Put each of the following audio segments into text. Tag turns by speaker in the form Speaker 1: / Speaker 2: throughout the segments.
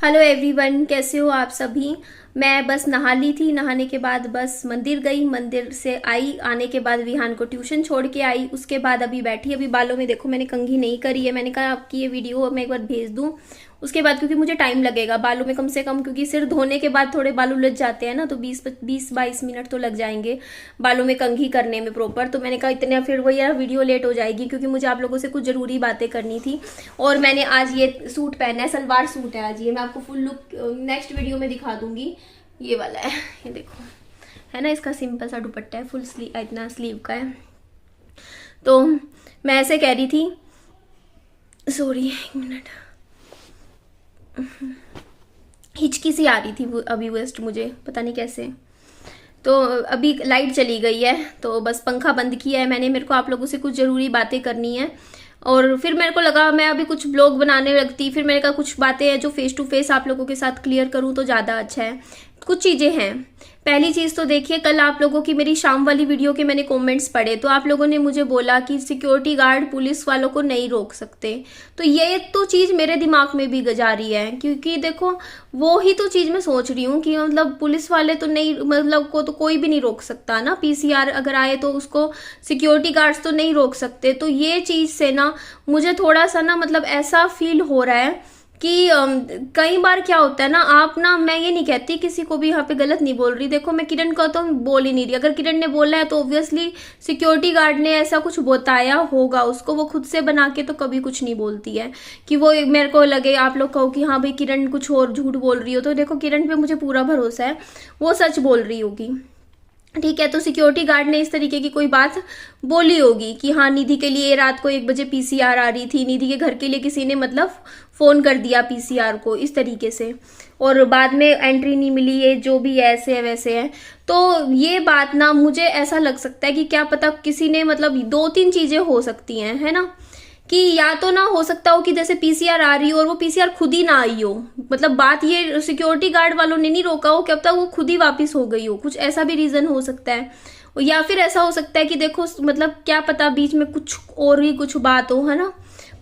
Speaker 1: Hello everyone, कैसे हो आप सभी। मैं बस नहा ली थी। नहाने के बाद बस मंदिर गई, मंदिर से आई, आने के बाद विहान को ट्यूशन छोड़ के आई। उसके बाद अभी बैठी, अभी बालों में देखो मैंने कंघी नहीं करी है। मैंने कहा आपकी ये वीडियो मैं एक बार भेज दूं। उसके बाद क्योंकि मुझे टाइम लगेगा बालों में कम से कम, क्योंकि सिर धोने के बाद थोड़े बाल उलझ जाते हैं ना, तो 20-22 मिनट तो लग जाएंगे बालों में कंघी करने में प्रॉपर। तो मैंने कहा इतने फिर वही यार वीडियो लेट हो जाएगी, क्योंकि मुझे आप लोगों से कुछ ज़रूरी बातें करनी थी। और मैंने आज ये सूट पहना है, सलवार सूट है आज ये। मैं आपको फुल लुक नेक्स्ट वीडियो में दिखा दूंगी। ये वाला है, ये देखो, है ना। इसका सिंपल सा दुपट्टा है, फुल स्लीव, इतना स्लीव का है। तो मैं ऐसे कह रही थी, सॉरी एक मिनट, हिचकी सी आ रही थी अभी वेस्ट, मुझे पता नहीं कैसे। तो अभी लाइट चली गई है, तो बस पंखा बंद किया है मैंने। मेरे को आप लोगों से कुछ ज़रूरी बातें करनी है। और फिर मेरे को लगा मैं अभी कुछ ब्लॉग बनाने लगती, फिर मैंने कहा कुछ बातें हैं जो फेस टू फेस आप लोगों के साथ क्लियर करूँ तो ज़्यादा अच्छा है। कुछ चीज़ें हैं। पहली चीज़ तो देखिए, कल आप लोगों की मेरी शाम वाली वीडियो के मैंने कमेंट्स पढ़े, तो आप लोगों ने मुझे बोला कि सिक्योरिटी गार्ड पुलिस वालों को नहीं रोक सकते। तो ये तो चीज़ मेरे दिमाग में भी जा रही है, क्योंकि देखो वो ही तो चीज़ मैं सोच रही हूँ कि मतलब पुलिस वाले तो नहीं, मतलब को तो कोई भी नहीं रोक सकता ना। पीसीआर अगर आए तो उसको सिक्योरिटी गार्ड्स तो नहीं रोक सकते। तो ये चीज़ से ना मुझे थोड़ा सा ना मतलब ऐसा फील हो रहा है कि कई बार क्या होता है ना, आप ना, मैं ये नहीं कहती किसी को भी यहाँ पे गलत नहीं बोल रही। देखो मैं किरण को तो बोल ही नहीं रही। अगर किरण ने बोला है तो ऑब्वियसली सिक्योरिटी गार्ड ने ऐसा कुछ बताया होगा उसको। वो खुद से बना के तो कभी कुछ नहीं बोलती है कि वो मेरे को लगे आप लोग कहो कि हाँ भाई किरण कुछ और झूठ बोल रही हो। तो देखो किरण पे मुझे पूरा भरोसा है, वो सच बोल रही होगी, ठीक है। तो सिक्योरिटी गार्ड ने इस तरीके की कोई बात बोली होगी कि हाँ निधि के लिए रात को 1 बजे पीसीआर आ रही थी, निधि के घर के लिए किसी ने मतलब फोन कर दिया पीसीआर को इस तरीके से, और बाद में एंट्री नहीं मिली, ये जो भी है ऐसे है वैसे है। तो ये बात ना मुझे ऐसा लग सकता है कि क्या पता किसी ने मतलब 2-3 चीजें हो सकती हैं, है ना। कि या तो ना हो सकता हो कि जैसे पीसीआर आ रही हो और वो पीसीआर खुद ही ना आई हो, मतलब बात ये सिक्योरिटी गार्ड वालों ने नहीं रोका हो, क्या पता वो खुद ही वापस हो गई हो, कुछ ऐसा भी रीजन हो सकता है। या फिर ऐसा हो सकता है कि देखो मतलब क्या पता बीच में कुछ और ही कुछ बात हो, है ना,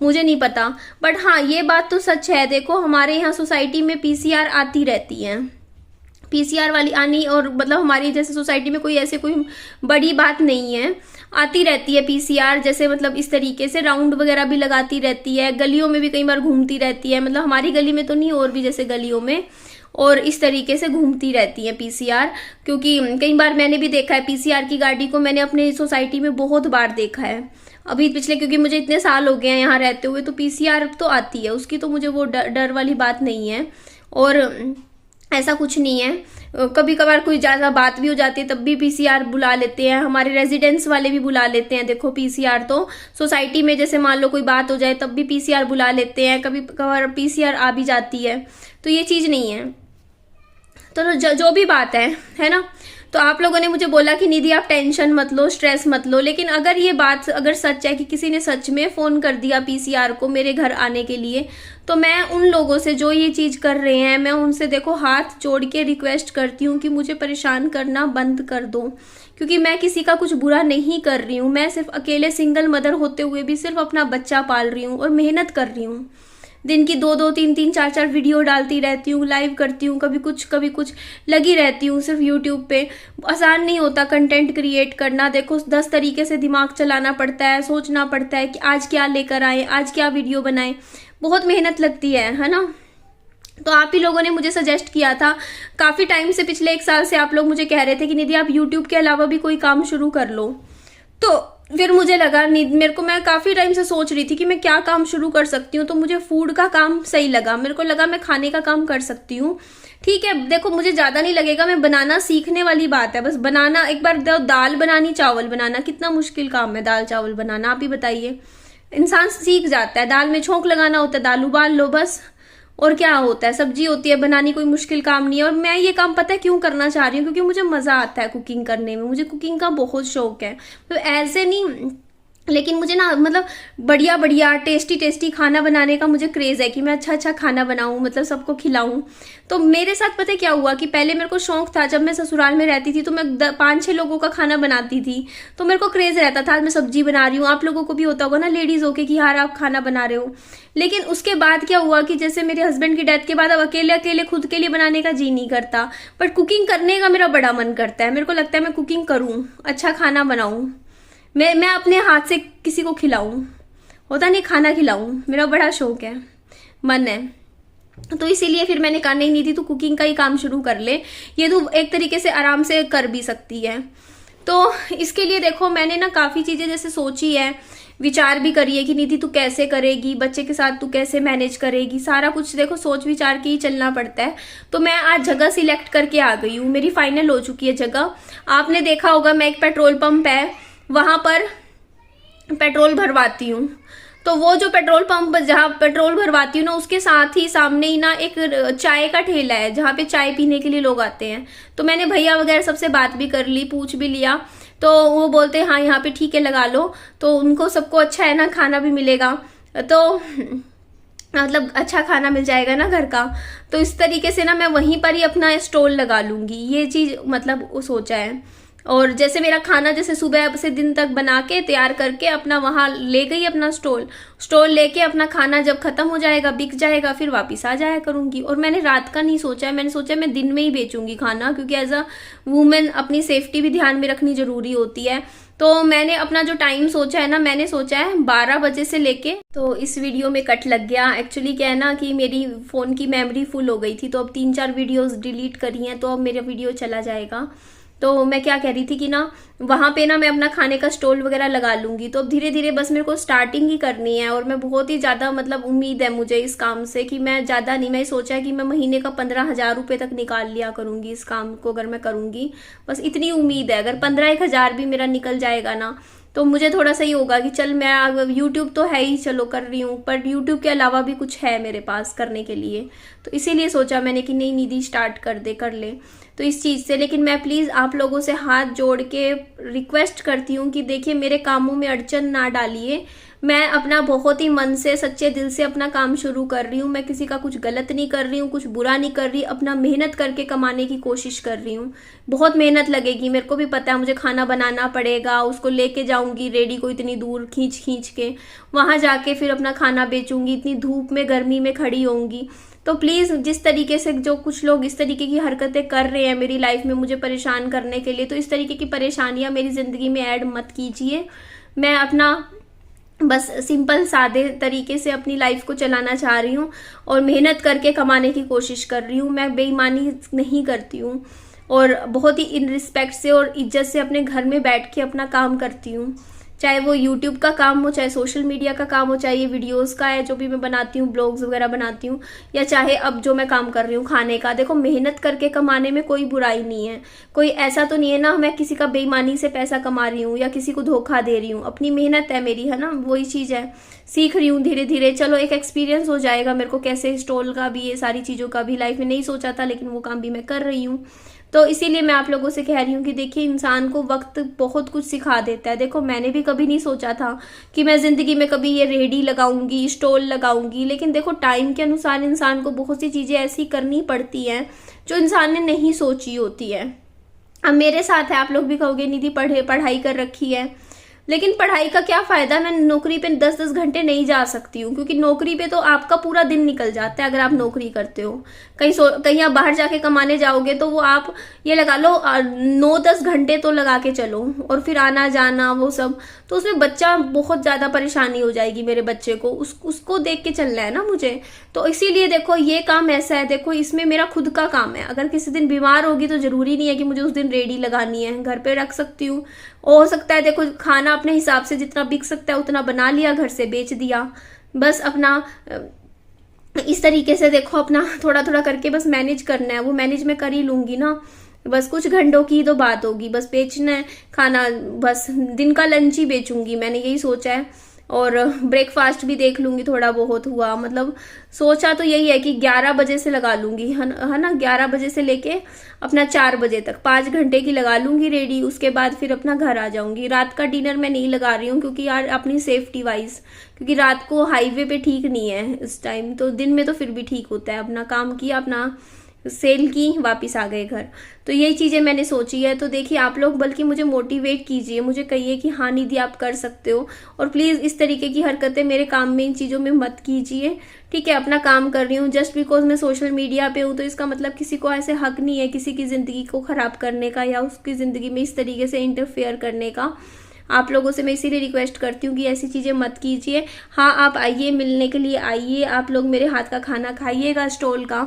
Speaker 1: मुझे नहीं पता। बट हाँ ये बात तो सच है, देखो हमारे यहाँ सोसाइटी में पीसीआर आती रहती है, पीसीआर वाली आनी, और मतलब हमारी जैसे सोसाइटी में कोई ऐसे कोई बड़ी बात नहीं है, आती रहती है पीसीआर। जैसे मतलब इस तरीके से राउंड वगैरह भी लगाती रहती है, गलियों में भी कई बार घूमती रहती है, मतलब हमारी गली में तो नहीं और भी जैसे गलियों में, और इस तरीके से घूमती रहती है पीसीआर। क्योंकि कई बार मैंने भी देखा है पीसीआर की गाड़ी को, मैंने अपने सोसाइटी में बहुत बार देखा है अभी पिछले, क्योंकि मुझे इतने साल हो गए हैं यहाँ रहते हुए, तो पीसीआर तो आती है, उसकी तो मुझे वो डर वाली बात नहीं है। और ऐसा कुछ नहीं है, कभी कभार कोई ज़्यादा बात भी हो जाती है तब भी पीसीआर बुला लेते हैं, हमारे रेजिडेंट्स वाले भी बुला लेते हैं। देखो पीसीआर तो सोसाइटी में जैसे मान लो कोई बात हो जाए तब भी पीसीआर बुला लेते हैं, कभी कभार पीसीआर आ भी जाती है। तो ये चीज़ नहीं है। तो जो भी बात है ना। तो आप लोगों ने मुझे बोला कि निधि आप टेंशन मत लो, स्ट्रेस मत लो, लेकिन अगर ये बात अगर सच है कि किसी ने सच में फ़ोन कर दिया पीसीआर को मेरे घर आने के लिए, तो मैं उन लोगों से जो ये चीज़ कर रहे हैं, मैं उनसे देखो हाथ जोड़ के रिक्वेस्ट करती हूँ कि मुझे परेशान करना बंद कर दो। क्योंकि मैं किसी का कुछ बुरा नहीं कर रही हूँ, मैं सिर्फ अकेले सिंगल मदर होते हुए भी सिर्फ अपना बच्चा पाल रही हूँ और मेहनत कर रही हूँ। दिन की 2-2, 3-3, 4-4 वीडियो डालती रहती हूँ, लाइव करती हूँ, कभी कुछ लगी रहती हूँ सिर्फ यूट्यूब पे। आसान नहीं होता कंटेंट क्रिएट करना, देखो 10 तरीके से दिमाग चलाना पड़ता है, सोचना पड़ता है कि आज क्या लेकर आए, आज क्या वीडियो बनाएं, बहुत मेहनत लगती है ना। तो आप ही लोगों ने मुझे सजेस्ट किया था काफ़ी टाइम से, पिछले 1 साल से आप लोग मुझे कह रहे थे कि निधि आप यूट्यूब के अलावा भी कोई काम शुरू कर लो। तो फिर मुझे लगा, मेरे को, मैं काफ़ी टाइम से सोच रही थी कि मैं क्या काम शुरू कर सकती हूँ, तो मुझे फूड का काम सही लगा। मेरे को लगा मैं खाने का काम कर सकती हूँ, ठीक है। देखो मुझे ज़्यादा नहीं लगेगा, मैं बनाना सीखने वाली बात है, बस बनाना, एक बार दाल बनानी, चावल बनाना, कितना मुश्किल काम है दाल चावल बनाना, आप ही बताइए। इंसान सीख जाता है, दाल में छोंक लगाना होता है, दाल उबाल लो बस, और क्या होता है, सब्जी होती है बनानी, कोई मुश्किल काम नहीं है। और मैं ये काम पता है क्यों करना चाह रही हूँ, क्योंकि मुझे मज़ा आता है कुकिंग करने में, मुझे कुकिंग का बहुत शौक है। तो ऐसे नहीं लेकिन मुझे ना मतलब बढ़िया बढ़िया टेस्टी टेस्टी खाना बनाने का मुझे क्रेज़ है कि मैं अच्छा अच्छा खाना बनाऊं, मतलब सबको खिलाऊं। तो मेरे साथ पता है क्या हुआ कि पहले मेरे को शौक था, जब मैं ससुराल में रहती थी तो मैं 5-6 लोगों का खाना बनाती थी। तो मेरे को क्रेज़ रहता था, आज मैं सब्जी बना रही हूँ। आप लोगों को भी होता होगा ना लेडीज़ होके कि यार आप खाना बना रहे हो। लेकिन उसके बाद क्या हुआ कि जैसे मेरे हस्बैंड की डेथ के बाद अब अकेले अकेले खुद के लिए बनाने का जी नहीं करता, बट कुकिंग करने का मेरा बड़ा मन करता है। मेरे को लगता है मैं कुकिंग करूँ, अच्छा खाना बनाऊँ, मैं अपने हाथ से किसी को खिलाऊं, होता नहीं खाना खिलाऊं, मेरा बड़ा शौक है, मन है। तो इसीलिए फिर मैंने कहा नहीं निधि तू कुकिंग का ही काम शुरू कर ले, ये तू एक तरीके से आराम से कर भी सकती है। तो इसके लिए देखो मैंने ना काफ़ी चीज़ें जैसे सोची है, विचार भी करी है कि निधि तू कैसे करेगी, बच्चे के साथ तू कैसे मैनेज करेगी, सारा कुछ देखो सोच विचार के ही चलना पड़ता है। तो मैं आज जगह सिलेक्ट करके आ गई हूँ, मेरी फाइनल हो चुकी है जगह। आपने देखा होगा मैं एक पेट्रोल पंप है वहां पर पेट्रोल भरवाती हूँ। तो वो जो पेट्रोल पंप जहाँ पेट्रोल भरवाती हूँ ना, उसके साथ ही सामने ही ना एक चाय का ठेला है जहाँ पे चाय पीने के लिए लोग आते हैं। तो मैंने भैया वगैरह सबसे बात भी कर ली, पूछ भी लिया। तो वो बोलते हैं हाँ यहाँ पे ठीक है लगा लो। तो उनको सबको अच्छा है ना, खाना भी मिलेगा, तो मतलब अच्छा खाना मिल जाएगा ना घर का। तो इस तरीके से ना मैं वहीं पर ही अपना स्टॉल लगा लूंगी, ये चीज़ मतलब वो सोचा है। और जैसे मेरा खाना जैसे सुबह से दिन तक बना के तैयार करके अपना वहाँ ले गई अपना स्टॉल लेके अपना खाना जब खत्म हो जाएगा बिक जाएगा फिर वापस आ जाया करूँगी। और मैंने रात का नहीं सोचा है, मैंने सोचा मैं दिन में ही बेचूंगी खाना, क्योंकि एज अ वुमेन अपनी सेफ्टी भी ध्यान में रखनी जरूरी होती है। तो मैंने अपना जो टाइम सोचा है ना, मैंने सोचा है 12 बजे से लेके, तो इस वीडियो में कट लग गया। एक्चुअली क्या है ना कि मेरी फ़ोन की मेमोरी फुल हो गई थी, तो अब 3-4 वीडियोस डिलीट करी हैं, तो अब मेरा वीडियो चला जाएगा। तो मैं क्या कह रही थी कि ना वहाँ पे ना मैं अपना खाने का स्टॉल वगैरह लगा लूँगी। तो अब धीरे धीरे बस मेरे को स्टार्टिंग ही करनी है, और मैं बहुत ही ज़्यादा मतलब उम्मीद है मुझे इस काम से कि मैं ज़्यादा नहीं, मैं सोचा है कि मैं महीने का 15,000 रुपये तक निकाल लिया करूँगी इस काम को अगर मैं करूँगी। बस इतनी उम्मीद है, अगर 15-1 हज़ार भी मेरा निकल जाएगा ना तो मुझे थोड़ा सा ही होगा कि चल मैं यूट्यूब तो है ही, चलो कर रही हूँ, पर यूट्यूब के अलावा भी कुछ है मेरे पास करने के लिए। तो इसीलिए सोचा मैंने कि नहीं निधि स्टार्ट कर ले तो इस चीज़ से। लेकिन मैं प्लीज़ आप लोगों से हाथ जोड़ के रिक्वेस्ट करती हूँ कि देखिए मेरे कामों में अड़चन ना डालिए। मैं अपना बहुत ही मन से सच्चे दिल से अपना काम शुरू कर रही हूँ, मैं किसी का कुछ गलत नहीं कर रही हूँ, कुछ बुरा नहीं कर रही, अपना मेहनत करके कमाने की कोशिश कर रही हूँ। बहुत मेहनत लगेगी, मेरे को भी पता है, मुझे खाना बनाना पड़ेगा, उसको लेके जाऊंगी रेडी को इतनी दूर खींच खींच के, वहाँ जाके फिर अपना खाना बेचूंगी, इतनी धूप में गर्मी में खड़ी होंगी। तो प्लीज़ जिस तरीके से जो कुछ लोग इस तरीके की हरकतें कर रहे हैं मेरी लाइफ में मुझे परेशान करने के लिए, तो इस तरीके की परेशानियां मेरी ज़िंदगी में ऐड मत कीजिए। मैं अपना बस सिंपल सादे तरीके से अपनी लाइफ को चलाना चाह रही हूँ और मेहनत करके कमाने की कोशिश कर रही हूँ। मैं बेईमानी नहीं करती हूँ और बहुत ही इन रिस्पेक्ट से और इज्जत से अपने घर में बैठ के अपना काम करती हूँ, चाहे वो यूट्यूब का काम हो, चाहे सोशल मीडिया का काम हो, चाहे ये वीडियोस का है जो भी मैं बनाती हूँ, ब्लॉग्स वगैरह बनाती हूँ, या चाहे अब जो मैं काम कर रही हूँ खाने का। देखो मेहनत करके कमाने में कोई बुराई नहीं है, कोई ऐसा तो नहीं है ना मैं किसी का बेईमानी से पैसा कमा रही हूँ या किसी को धोखा दे रही हूँ। अपनी मेहनत है मेरी, है ना, वही चीज़ है। सीख रही हूँ धीरे धीरे, चलो एक एक्सपीरियंस हो जाएगा मेरे को कैसे स्टॉल का भी, ये सारी चीज़ों का भी लाइफ में नहीं सोचा था, लेकिन वो काम भी मैं कर रही हूँ। तो इसीलिए मैं आप लोगों से कह रही हूँ कि देखिए इंसान को वक्त बहुत कुछ सिखा देता है। देखो मैंने भी कभी नहीं सोचा था कि मैं ज़िंदगी में कभी ये रेहड़ी लगाऊंगी, स्टॉल लगाऊंगी, लेकिन देखो टाइम के अनुसार इंसान को बहुत सी चीज़ें ऐसी करनी पड़ती हैं जो इंसान ने नहीं सोची होती है। अब मेरे साथ है, आप लोग भी कहोगे निधि पढ़ाई कर रखी है, लेकिन पढ़ाई का क्या फ़ायदा, मैं नौकरी पे 10-10 घंटे नहीं जा सकती हूँ, क्योंकि नौकरी पे तो आपका पूरा दिन निकल जाता है अगर आप नौकरी करते हो। कहीं आप बाहर जाके कमाने जाओगे तो वो आप ये लगा लो 9-10 घंटे तो लगा के चलो, और फिर आना जाना वो सब, तो उसमें बच्चा बहुत ज़्यादा परेशानी हो जाएगी मेरे बच्चे को, उसको देख के चलना है ना मुझे। तो इसीलिए देखो ये काम ऐसा है, देखो इसमें मेरा खुद का काम है। अगर किसी दिन बीमार होगी तो ज़रूरी नहीं है कि मुझे उस दिन रेडी लगानी है, घर पे रख सकती हूँ। हो सकता है देखो खाना अपने हिसाब से जितना बिक सकता है उतना बना लिया, घर से बेच दिया, बस अपना इस तरीके से देखो अपना थोड़ा थोड़ा करके बस मैनेज करना है। वो मैनेज मैं कर ही लूँगी ना, बस कुछ घंटों की तो बात होगी, बस बेचना है खाना, बस दिन का लंच ही बेचूंगी, मैंने यही सोचा है। और ब्रेकफास्ट भी देख लूँगी थोड़ा बहुत हुआ, मतलब सोचा तो यही है कि 11 बजे से लगा लूँगी, है ना, 11 बजे से लेके अपना 4 बजे तक 5 घंटे की लगा लूँगी रेडी। उसके बाद फिर अपना घर आ जाऊँगी। रात का डिनर मैं नहीं लगा रही हूँ क्योंकि यार अपनी सेफ्टी वाइज, क्योंकि रात को हाईवे पे ठीक नहीं है इस टाइम, तो दिन में तो फिर भी ठीक होता है। अपना काम किया, अपना सेल की, वापस आ गए घर। तो यही चीज़ें मैंने सोची है। तो देखिए आप लोग बल्कि मुझे मोटिवेट कीजिए, मुझे कहिए कि हाँ निधि आप कर सकते हो, और प्लीज़ इस तरीके की हरकतें मेरे काम में, इन चीज़ों में मत कीजिए, ठीक है। अपना काम कर रही हूँ, जस्ट बिकॉज मैं सोशल मीडिया पे हूँ तो इसका मतलब किसी को ऐसे हक नहीं है किसी की ज़िंदगी को ख़राब करने का या उसकी ज़िंदगी में इस तरीके से इंटरफेयर करने का। आप लोगों से मैं इसीलिए रिक्वेस्ट करती हूँ कि ऐसी चीज़ें मत कीजिए। हाँ आप आइए, मिलने के लिए आइए, आप लोग मेरे हाथ का खाना खाइएगा स्टॉल का,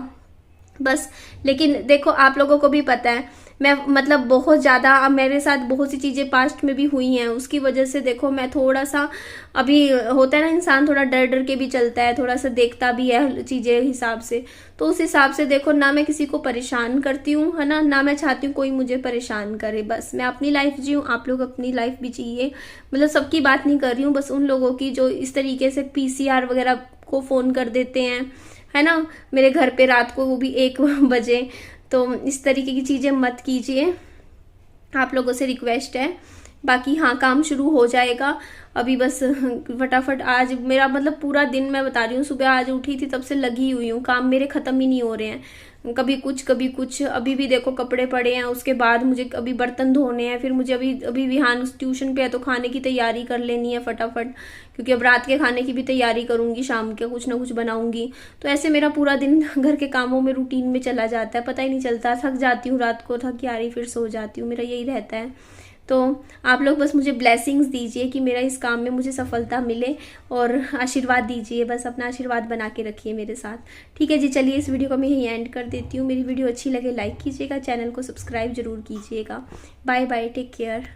Speaker 1: बस। लेकिन देखो आप लोगों को भी पता है मैं मतलब बहुत ज़्यादा, अब मेरे साथ बहुत सी चीज़ें पास्ट में भी हुई हैं, उसकी वजह से देखो मैं थोड़ा सा, अभी होता है ना इंसान थोड़ा डर डर के भी चलता है, थोड़ा सा देखता भी है चीज़ें हिसाब से। तो उस हिसाब से देखो ना मैं किसी को परेशान करती हूँ, है ना, ना मैं चाहती हूँ कोई मुझे परेशान करे। बस मैं अपनी लाइफ जीऊँ, आप लोग अपनी लाइफ भी जिए। मतलब सबकी बात नहीं कर रही हूँ, बस उन लोगों की जो इस तरीके से PCR वगैरह को फ़ोन कर देते हैं, है ना, मेरे घर पे रात को, वो भी 1 बजे। तो इस तरीके की चीज़ें मत कीजिए, आप लोगों से रिक्वेस्ट है। बाकी हाँ काम शुरू हो जाएगा अभी, बस फटाफट। आज मेरा मतलब पूरा दिन, मैं बता रही हूँ, सुबह आज उठी थी तब से लगी हुई हूँ, काम मेरे ख़त्म ही नहीं हो रहे हैं, कभी कुछ कभी कुछ। अभी भी देखो कपड़े पड़े हैं, उसके बाद मुझे अभी बर्तन धोने हैं, फिर मुझे अभी विहान ट्यूशन पे है तो खाने की तैयारी कर लेनी है फटाफट, क्योंकि अब रात के खाने की भी तैयारी करूंगी, शाम के कुछ ना कुछ बनाऊंगी। तो ऐसे मेरा पूरा दिन घर के कामों में रूटीन में चला जाता है, पता ही नहीं चलता। थक जाती हूँ रात को, थक आ रही फिर सो जाती हूँ, मेरा यही रहता है। तो आप लोग बस मुझे ब्लेसिंग्स दीजिए कि मेरा इस काम में मुझे सफलता मिले, और आशीर्वाद दीजिए, बस अपना आशीर्वाद बना के रखिए मेरे साथ, ठीक है जी। चलिए इस वीडियो को मैं यहीं एंड कर देती हूँ। मेरी वीडियो अच्छी लगे लाइक कीजिएगा, चैनल को सब्सक्राइब जरूर कीजिएगा। Bye bye, take care.